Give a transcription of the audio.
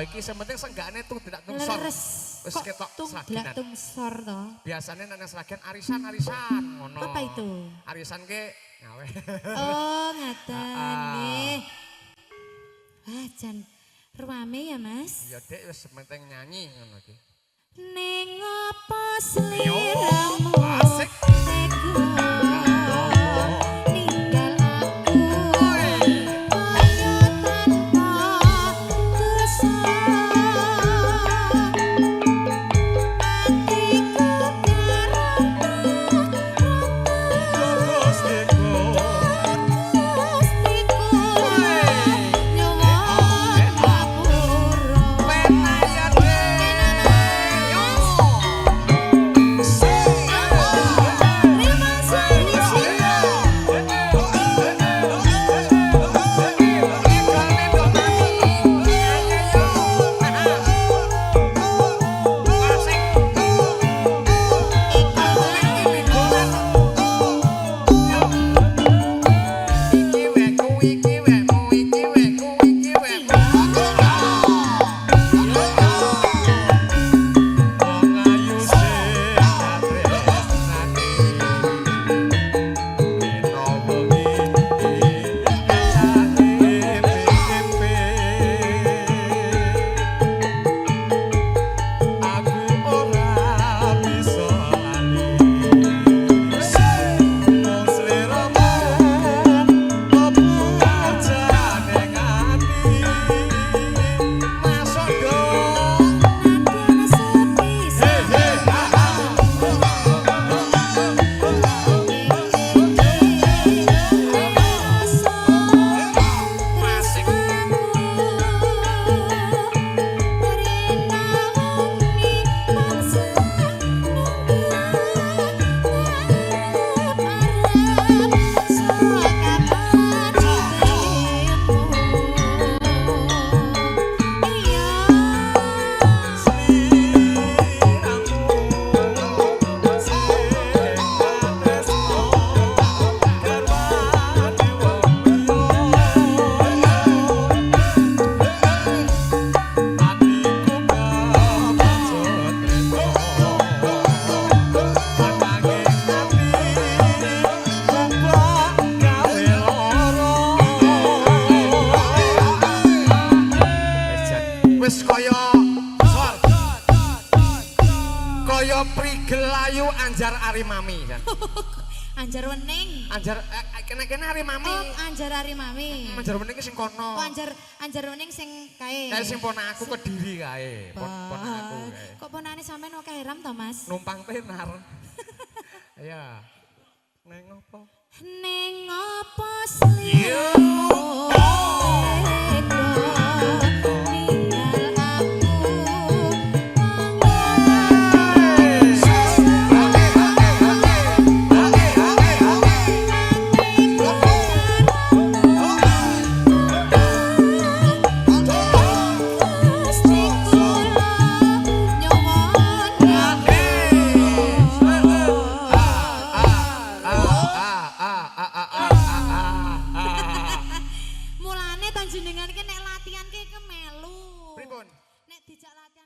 Iki sementing senggane tuh tidak tungsor. Wis ketok tidak tungsor to. Biasane nang seragen arisan-arisan ngono. Apa itu? Arisan ke ngawe. Oh, ngaten nggih. Wah, jan ruame ya, Mas? Ya, Dek, wis sementing nyanyi ngono iki. Ning apa sliramu? Asik. Say Anjar Ari Mami kan. Anjar Wening. Anjar kene Ari Mami. Oh, Anjar Ari Mami. Anjar Wening ki sing kono. Oh, Anjar Wening sing kae. Kae sing ponaku Kediri kae. Ponaku kae. Kok ponane sampean akeh ram to, Mas? Numpang tenar. Ya. Neng opo? Ning apa sliramu tega ninggal Mulane panjenengan ki nek latihan ki kemelu. Pripun? Nek dijak latihan